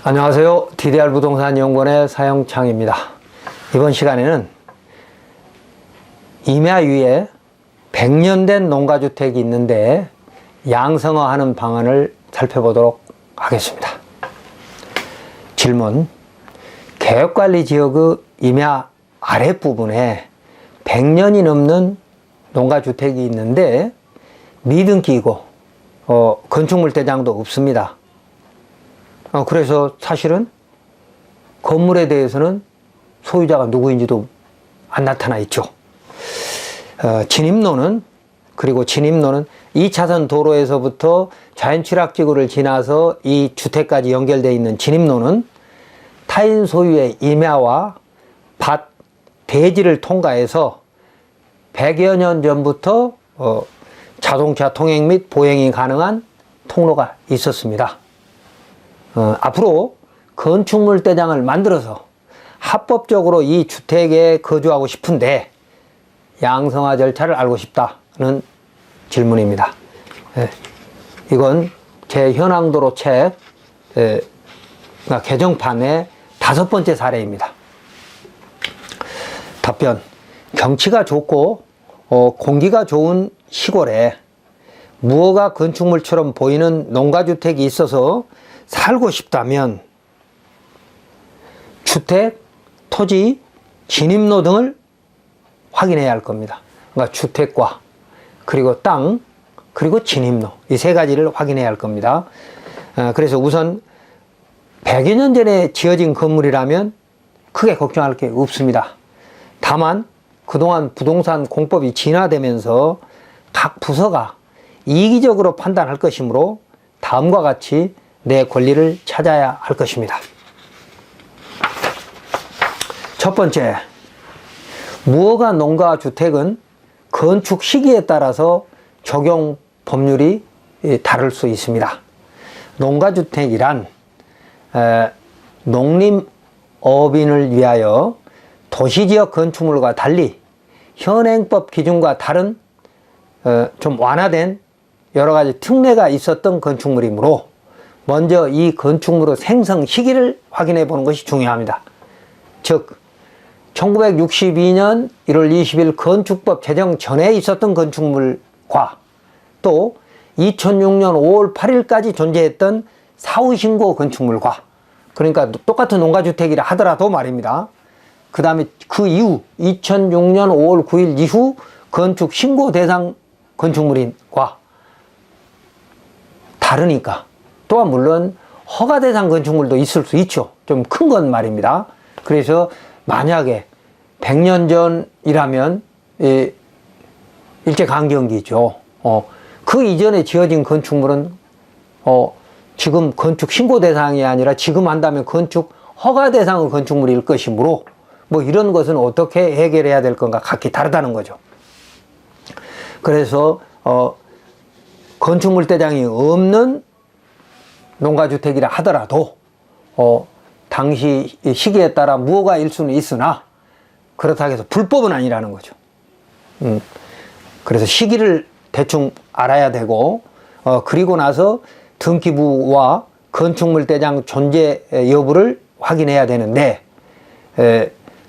안녕하세요. DDR 부동산 연구원의 사영창입니다. 이번 시간에는 임야 위에 100년 된 농가주택이 있는데 양성화하는 방안을 살펴보도록 하겠습니다. 질문: 계획관리지역의 임야 아랫부분에 100년이 넘는 농가주택이 있는데 미등기이고 건축물 대장도 없습니다. 그래서 사실은 건물에 대해서는 소유자가 누구인지도 안 나타나 있죠. 진입로는 2차선 도로에서부터 자연취락지구를 지나서 이 주택까지 연결되어 있는 진입로는 타인 소유의 임야와 밭, 대지를 통과해서 100여 년 전부터 자동차 통행 및 보행이 가능한 통로가 있었습니다. 앞으로 건축물 대장을 만들어서 합법적으로 이 주택에 거주하고 싶은데 양성화 절차를 알고 싶다는 질문입니다. 이건 제 현황도로 책 개정판의 5번째 사례입니다. 답변: 경치가 좋고 공기가 좋은 시골에 무허가 건축물처럼 보이는 농가주택이 있어서 살고 싶다면 주택, 토지, 진입로 등을 확인해야 할 겁니다. 그러니까 주택과 그리고 땅, 그리고 진입로, 이 세 가지를 확인해야 할 겁니다. 그래서 우선 100여 년 전에 지어진 건물이라면 크게 걱정할 게 없습니다. 다만 그동안 부동산 공법이 진화되면서 각 부서가 이기적으로 판단할 것이므로 다음과 같이 내 권리를 찾아야 할 것입니다. 첫 번째, 무허가 농가주택은 건축 시기에 따라서 적용 법률이 다를 수 있습니다. 농가주택이란 농림어민을 위하여 도시지역 건축물과 달리 현행법 기준과 다른 좀 완화된 여러 가지 특례가 있었던 건축물이므로 먼저 이 건축물의 생성 시기를 확인해 보는 것이 중요합니다. 즉 1962년 1월 20일 건축법 제정 전에 있었던 건축물과 또 2006년 5월 8일까지 존재했던 사후신고 건축물과, 그러니까 똑같은 농가주택이라 하더라도 말입니다. 그 다음에 그 이후 2006년 5월 9일 이후 건축 신고 대상 건축물과 다르니까, 또한 물론 허가 대상 건축물도 있을 수 있죠. 좀 큰 건 말입니다. 그래서 만약에 100년 전이라면 일제강점기죠. 그 이전에 지어진 건축물은 지금 건축 신고 대상이 아니라 지금 한다면 건축 허가 대상의 건축물일 것이므로 뭐 이런 것은 어떻게 해결해야 될 건가 각기 다르다는 거죠. 그래서 건축물 대장이 없는 농가주택이라 하더라도 당시 시기에 따라 무허가일 수는 있으나 그렇다고 해서 불법은 아니라는 거죠. 그래서 시기를 대충 알아야 되고 그리고 나서 등기부와 건축물 대장 존재 여부를 확인해야 되는데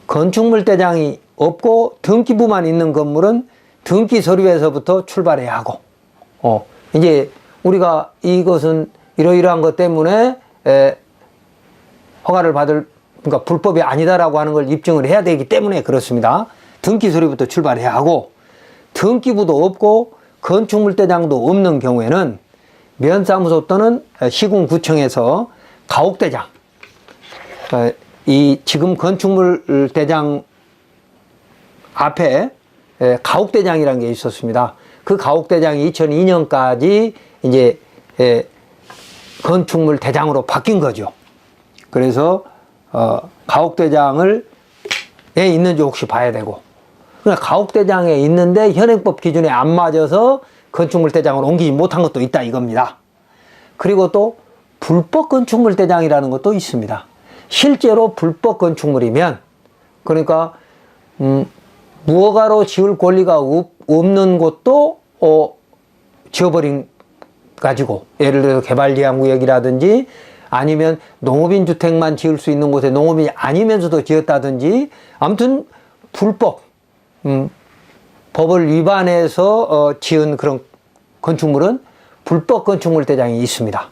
건축물 대장이 없고 등기부만 있는 건물은 등기 서류에서부터 출발해야 하고 이제 우리가 이것은 이러이러한 것 때문에 허가를 받을, 그러니까 불법이 아니다라고 하는 걸 입증을 해야 되기 때문에 그렇습니다. 등기 서류부터 출발해야 하고, 등기부도 없고 건축물 대장도 없는 경우에는 면사무소 또는 시군구청에서 가옥대장, 이 지금 건축물 대장 앞에 가옥대장이라는 게 있었습니다. 그 가옥대장이 2002년까지 이제 건축물 대장으로 바뀐 거죠. 그래서 가옥대장을 에 있는지 혹시 봐야 되고, 그냥 가옥대장에 있는데 현행법 기준에 안 맞아서 건축물 대장으로 옮기지 못한 것도 있다 이겁니다. 그리고 또 불법 건축물 대장이라는 것도 있습니다. 실제로 불법 건축물이면, 그러니까 무허가로 지을 권리가 없는 곳도 지어버린 가지고, 예를 들어서 개발제한구역이라든지 아니면 농업인 주택만 지을 수 있는 곳에 농업인이 아니면서도 지었다든지, 아무튼 불법, 법을 위반해서 지은 그런 건축물은 불법 건축물 대장이 있습니다.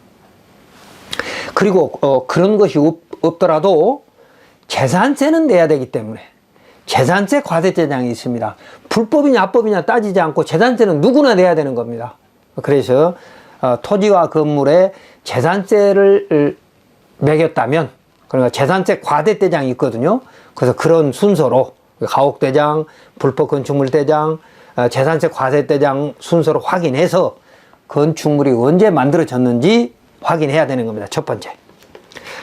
그리고 그런 것이 없더라도 재산세는 내야 되기 때문에 재산세 과세대장이 있습니다. 불법이냐 합법이냐 따지지 않고 재산세는 누구나 내야 되는 겁니다. 그래서 토지와 건물에 재산세를 매겼다면, 그러니까 재산세 과대대장이 있거든요. 그래서 그런 순서로 가옥대장, 불법 건축물 대장, 재산세 과세대장 순서로 확인해서 건축물이 언제 만들어졌는지 확인해야 되는 겁니다. 첫 번째.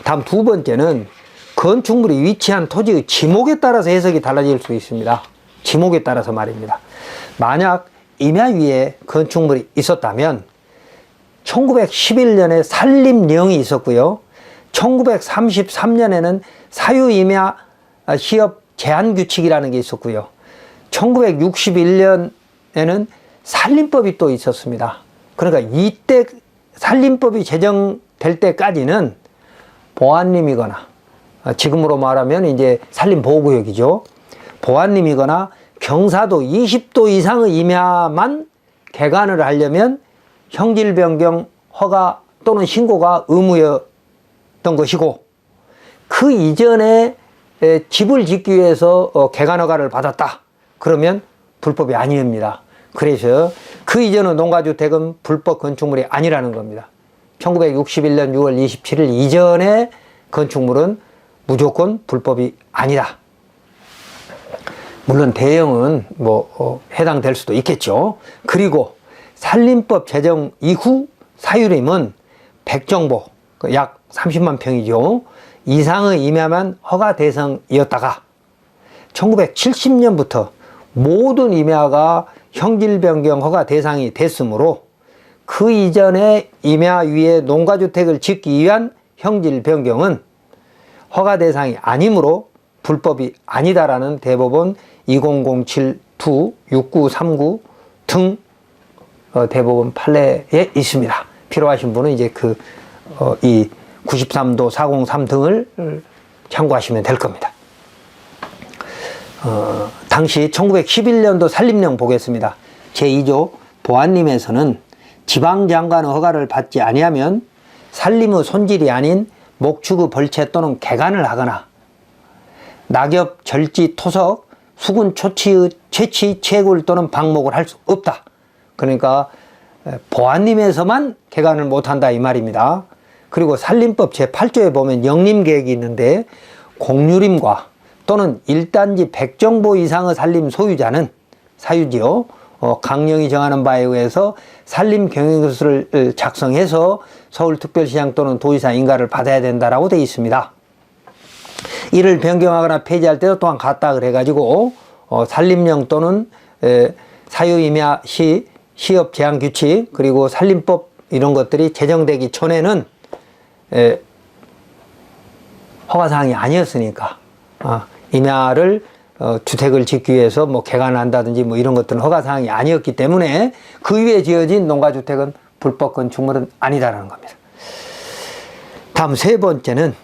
다음 두 번째는 건축물이 위치한 토지의 지목에 따라서 해석이 달라질 수 있습니다. 지목에 따라서 말입니다. 만약 임야 위에 건축물이 있었다면 1911년에 산림령이 있었고요. 1933년에는 사유임야 시업 제한규칙이라는 게 있었고요. 1961년에는 산림법이 또 있었습니다. 그러니까 이때 산림법이 제정될 때까지는 보안림이거나, 지금으로 말하면 이제 산림보호구역이죠. 보안림이거나 경사도 20도 이상의 임야만 개간을 하려면 형질 변경 허가 또는 신고가 의무였던 것이고, 그 이전에 집을 짓기 위해서 개간 허가를 받았다 그러면 불법이 아닙니다. 그래서 그 이전의 농가주택은 불법 건축물이 아니라는 겁니다. 1961년 6월 27일 이전의 건축물은 무조건 불법이 아니다. 물론 대형은 해당될 수도 있겠죠. 그리고 산림법 제정 이후 사유림은 백정보, 약 30만 평이죠. 이상의 임야만 허가 대상이었다가 1970년부터 모든 임야가 형질 변경 허가 대상이 됐으므로 그 이전에 임야 위에 농가주택을 짓기 위한 형질 변경은 허가 대상이 아니므로 불법이 아니다라는 대법원 2007-2-6939 등 대법원 판례에 있습니다. 필요하신 분은 이제 이 93도 403 등을 참고하시면 될 겁니다. 당시 1911년도 산림령 보겠습니다. 제2조 보안림에서는 지방장관의 허가를 받지 아니하면 산림의 손질이 아닌 목축의 벌채 또는 개간을 하거나 낙엽, 절지, 토석, 수군, 초치의 채취, 채굴 또는 방목을 할 수 없다. 그러니까 보안림에서만 개간을 못한다 이 말입니다. 그리고 산림법 제8조에 보면 영림계획이 있는데 공유림과 또는 1단지 100정보 이상의 산림 소유자는 사유지요. 강령이 정하는 바에 의해서 산림경영서를 작성해서 서울특별시장 또는 도지사 인가를 받아야 된다라고 되어 있습니다. 이를 변경하거나 폐지할 때도 또한 같다 그래가지고 산림령 또는 사유임야 시 시업 제한 규칙 그리고 산림법 이런 것들이 제정되기 전에는 허가사항이 아니었으니까 임야를 주택을 짓기 위해서 개간을 한다든지 이런 것들은 허가사항이 아니었기 때문에 그 위에 지어진 농가주택은 불법 건축물은 아니다라는 겁니다. 다음 세 번째는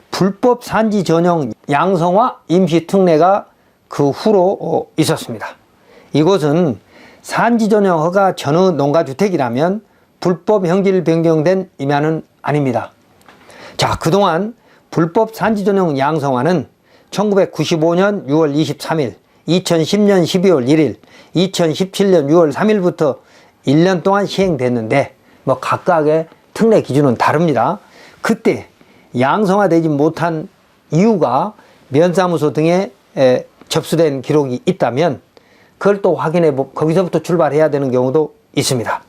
불법 산지 전용 양성화 임시 특례가 그 후로 있었습니다. 이곳은 산지 전용 허가 전의 농가주택이라면 불법 형질 변경된 임야는 아닙니다. 자, 그동안 불법 산지 전용 양성화는 1995년 6월 23일, 2010년 12월 1일, 2017년 6월 3일부터 1년 동안 시행됐는데 각각의 특례 기준은 다릅니다. 그때 양성화되지 못한 이유가 면사무소 등에 접수된 기록이 있다면 그걸 또 확인해 거기서부터 출발해야 되는 경우도 있습니다.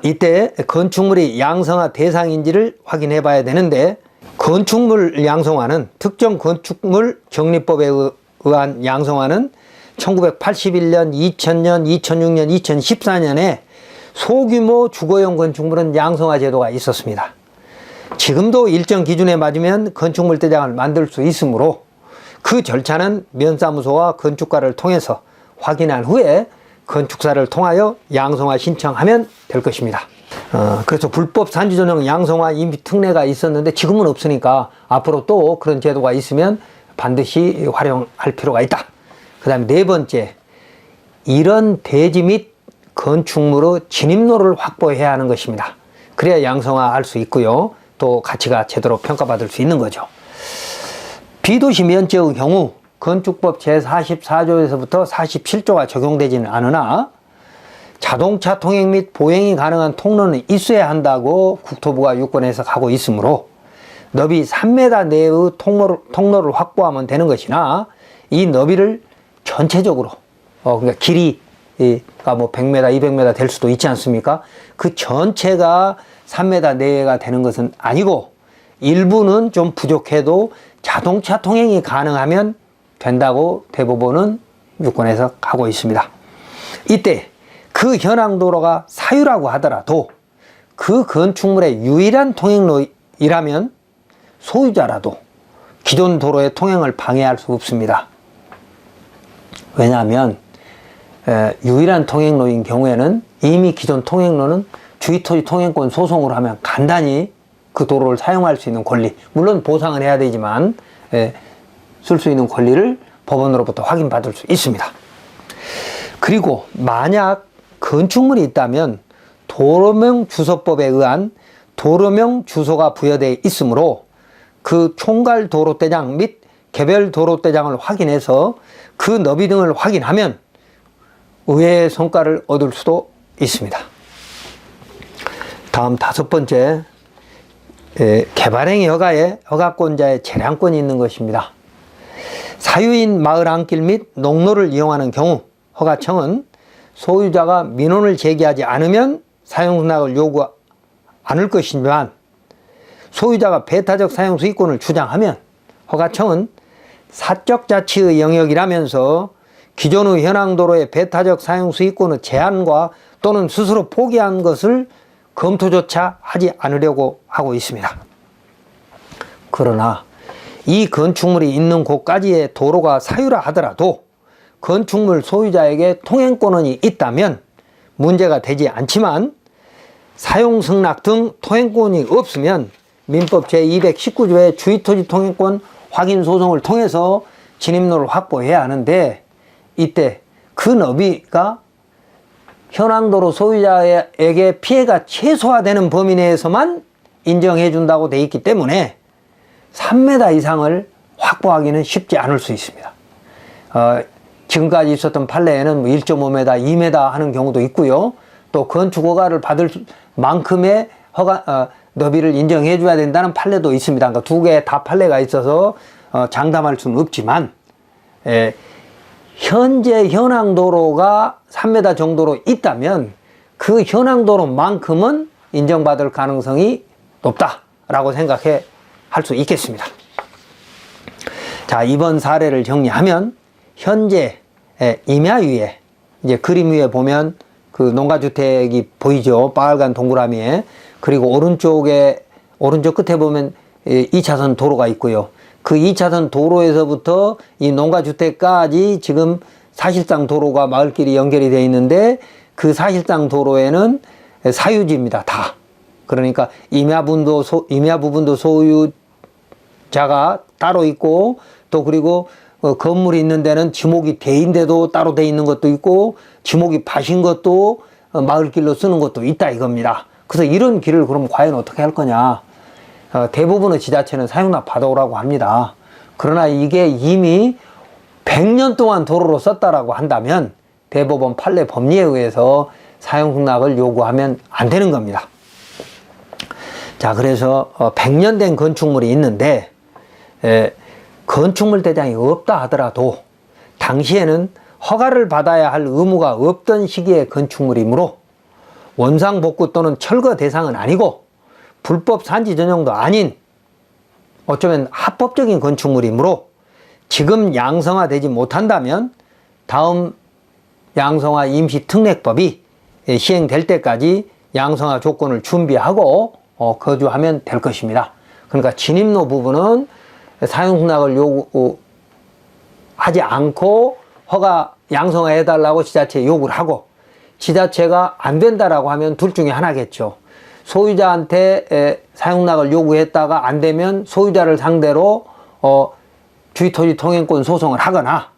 이때 건축물이 양성화 대상인지를 확인해 봐야 되는데 건축물 양성화는 특정 건축물 정리법에 의한 양성화는 1981년, 2000년, 2006년, 2014년에 소규모 주거용 건축물은 양성화 제도가 있었습니다. 지금도 일정 기준에 맞으면 건축물 대장을 만들 수 있으므로 그 절차는 면사무소와 건축가를 통해서 확인한 후에 건축사를 통하여 양성화 신청하면 될 것입니다. 그래서 불법 산지 전용 양성화 임시 특례가 있었는데 지금은 없으니까 앞으로 또 그런 제도가 있으면 반드시 활용할 필요가 있다. 그 다음에 네 번째, 이런 대지 및 건축물의 진입로를 확보해야 하는 것입니다. 그래야 양성화 할 수 있고요. 또 가치가 제대로 평가받을 수 있는 거죠. 비도시 면적의 경우 건축법 제44조에서부터 47조가 적용되지는 않으나 자동차 통행 및 보행이 가능한 통로는 있어야 한다고 국토부가 유권해서 가고 있으므로 너비 3m 내의 통로를 확보하면 되는 것이나 이 너비를 전체적으로 그러니까 길이가 뭐 100m, 200m 될 수도 있지 않습니까? 그 전체가 3m 내외가 되는 것은 아니고 일부는 좀 부족해도 자동차 통행이 가능하면 된다고 대법원은 유권해서 가고 있습니다. 이때 그 현황도로가 사유라고 하더라도 그 건축물의 유일한 통행로이라면 소유자라도 기존 도로의 통행을 방해할 수 없습니다. 왜냐하면 유일한 통행로인 경우에는 이미 기존 통행로는 주의토지 통행권 소송을 하면 간단히 그 도로를 사용할 수 있는 권리, 물론 보상은 해야 되지만 쓸 수 있는 권리를 법원으로부터 확인받을 수 있습니다. 그리고 만약 건축물이 있다면 도로명 주소법에 의한 도로명 주소가 부여되어 있으므로 그 총괄 도로대장 및 개별 도로대장을 확인해서 그 너비 등을 확인하면 의외의 성과를 얻을 수도 있습니다. 다음 다섯 번째, 개발행위 허가에 허가권자의 재량권이 있는 것입니다. 사유인 마을 안길 및 농로를 이용하는 경우 허가청은 소유자가 민원을 제기하지 않으면 사용승낙을 요구 않을 것이지만 소유자가 배타적 사용 수익권을 주장하면 허가청은 사적 자치의 영역이라면서 기존의 현황도로의 배타적 사용 수익권의 제한과 또는 스스로 포기한 것을 검토조차 하지 않으려고 하고 있습니다. 그러나 이 건축물이 있는 곳까지의 도로가 사유라 하더라도 건축물 소유자에게 통행권이 있다면 문제가 되지 않지만 사용승낙 등 통행권이 없으면 민법 제219조의 주의토지 통행권 확인 소송을 통해서 진입로를 확보해야 하는데 이때 그 너비가 현황도로 소유자에게 피해가 최소화되는 범위 내에서만 인정해 준다고 되어 있기 때문에 3m 이상을 확보하기는 쉽지 않을 수 있습니다. 지금까지 있었던 판례에는 1.5m, 2m 하는 경우도 있고요. 또 건축허가를 받을 만큼의 너비를 인정해 줘야 된다는 판례도 있습니다. 그러니까 두 개 다 판례가 있어서 장담할 수는 없지만 현재 현황도로가 3m 정도로 있다면 그 현황도로만큼은 인정받을 가능성이 높다라고 생각해 할 수 있겠습니다. 자, 이번 사례를 정리하면 현재 임야 위에 이제 그림 위에 보면 그 농가주택이 보이죠. 빨간 동그라미에. 그리고 오른쪽 끝에 보면 2차선 도로가 있고요. 그 2차선 도로에서부터 이 농가주택까지 지금 사실상 도로가 마을길이 연결이 되어 있는데 그 사실상 도로에는 사유지입니다. 다. 그러니까 임야 부분도 소유자가 따로 있고 또 그리고 건물이 있는 데는 지목이 대인데도 따로 돼 있는 것도 있고 지목이 밭인 것도 마을길로 쓰는 것도 있다 이겁니다. 그래서 이런 길을 그럼 과연 어떻게 할 거냐. 대부분의 지자체는 사용납 받아오라고 합니다. 그러나 이게 이미 100년 동안 도로로 썼다라고 한다면 대법원 판례 법리에 의해서 사용승낙을 요구하면 안 되는 겁니다. 자, 그래서 100년 된 건축물이 있는데 건축물 대장이 없다 하더라도 당시에는 허가를 받아야 할 의무가 없던 시기의 건축물이므로 원상복구 또는 철거 대상은 아니고 불법 산지 전용도 아닌 어쩌면 합법적인 건축물이므로 지금 양성화되지 못한다면 다음 양성화 임시특례법이 시행될 때까지 양성화 조건을 준비하고 거주하면 될 것입니다. 그러니까 진입로 부분은 사용승낙을 요구하지 않고 허가 양성화 해달라고 지자체에 요구를 하고 지자체가 안 된다라고 하면 둘 중에 하나겠죠. 소유자한테 사용락을 요구했다가 안 되면 소유자를 상대로 주의토지 통행권 소송을 하거나,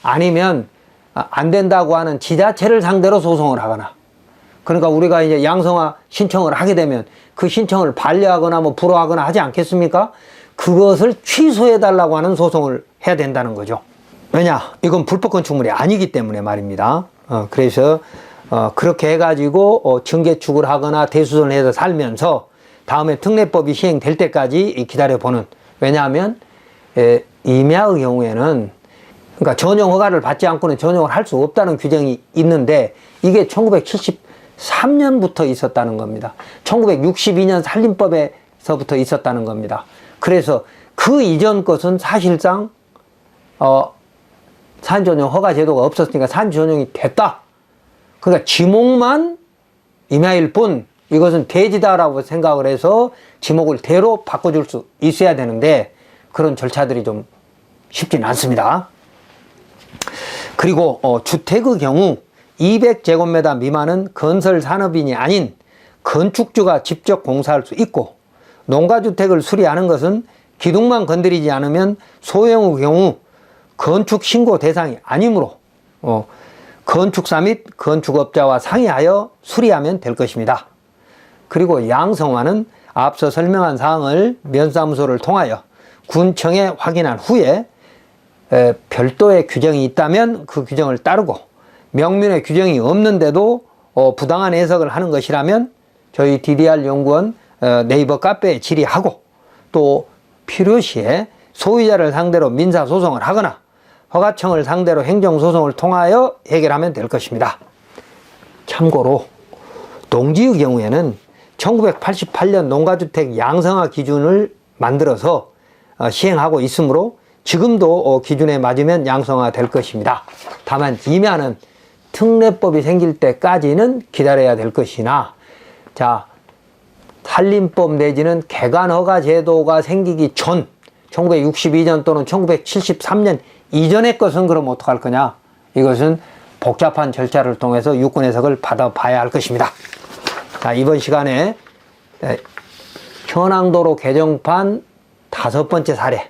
아니면 안 된다고 하는 지자체를 상대로 소송을 하거나, 그러니까 우리가 이제 양성화 신청을 하게 되면 그 신청을 반려하거나 뭐 불허하거나 하지 않겠습니까? 그것을 취소해달라고 하는 소송을 해야 된다는 거죠. 왜냐? 이건 불법 건축물이 아니기 때문에 말입니다. 그래서 그렇게 해가지고 증개축을 하거나 대수선을 해서 살면서 다음에 특례법이 시행될 때까지 기다려보는, 왜냐하면 임야의 경우에는 그러니까 전용 허가를 받지 않고는 전용을 할 수 없다는 규정이 있는데, 이게 1973년부터 있었다는 겁니다. 1962년 산림법에서부터 있었다는 겁니다. 그래서 그 이전 것은 사실상 산전용 허가 제도가 없었으니까 산전용이 됐다. 그러니까 지목만 임야일 뿐 이것은 대지다라고 생각을 해서 지목을 대로 바꿔줄 수 있어야 되는데, 그런 절차들이 좀 쉽지는 않습니다. 그리고 주택의 경우 200제곱미터 미만은 건설 산업인이 아닌 건축주가 직접 공사할 수 있고, 농가주택을 수리하는 것은 기둥만 건드리지 않으면 소형의 경우 건축 신고 대상이 아니므로 건축사 및 건축업자와 상의하여 수리하면 될 것입니다. 그리고 양성화는 앞서 설명한 사항을 면사무소를 통하여 군청에 확인한 후에 별도의 규정이 있다면 그 규정을 따르고, 명문의 규정이 없는데도 부당한 해석을 하는 것이라면 저희 DDR 연구원 네이버 카페에 질의하고, 또 필요시에 소유자를 상대로 민사소송을 하거나 허가청을 상대로 행정소송을 통하여 해결하면 될 것입니다. 참고로 농지의 경우에는 1988년 농가주택 양성화 기준을 만들어서 시행하고 있으므로 지금도 기준에 맞으면 양성화 될 것입니다. 다만 임야는 특례법이 생길 때까지는 기다려야 될 것이나, 자, 산림법 내지는 개간허가 제도가 생기기 전 1962년 또는 1973년 이전의 것은 그럼 어떡할 거냐? 이것은 복잡한 절차를 통해서 유권 해석을 받아봐야 할 것입니다. 자, 이번 시간에 현황도로 개정판 5번째 사례,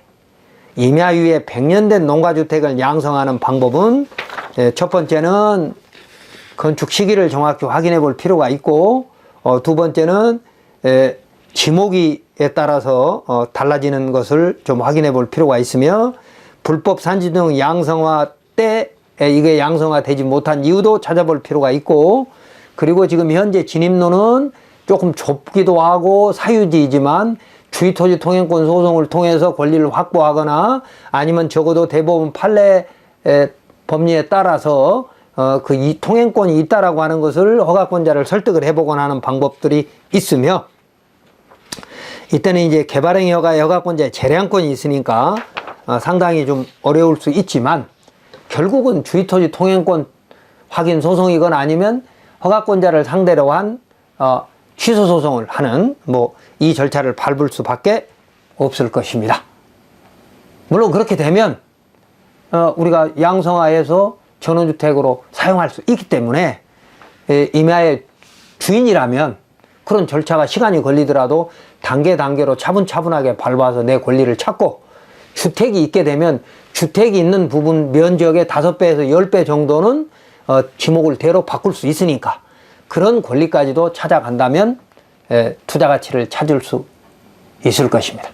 임야유예 100년 된 농가주택을 양성하는 방법은, 첫 번째는 건축 시기를 정확히 확인해 볼 필요가 있고, 두 번째는 지목에 따라서 달라지는 것을 좀 확인해 볼 필요가 있으며, 불법 산지등 양성화 때 이게 양성화 되지 못한 이유도 찾아볼 필요가 있고, 그리고 지금 현재 진입로는 조금 좁기도 하고 사유지이지만 주의토지 통행권 소송을 통해서 권리를 확보하거나, 아니면 적어도 대법원 판례 법리에 따라서 그 이 통행권이 있다라고 하는 것을 허가권자를 설득을 해보거나 하는 방법들이 있으며, 이때는 이제 개발행위 허가의 허가권자의 재량권이 있으니까 상당히 좀 어려울 수 있지만, 결국은 주의토지 통행권 확인 소송이거나 아니면 허가권자를 상대로 한 취소 소송을 하는 이 절차를 밟을 수밖에 없을 것입니다. 물론 그렇게 되면 우리가 양성화해서 전원주택으로 사용할 수 있기 때문에, 임야의 주인이라면 그런 절차가 시간이 걸리더라도 단계로 차분차분하게 밟아서 내 권리를 찾고, 주택이 있게 되면 주택이 있는 부분 면적의 5배에서 10배 정도는 지목을 대로 바꿀 수 있으니까, 그런 권리까지도 찾아간다면 투자 가치를 찾을 수 있을 것입니다.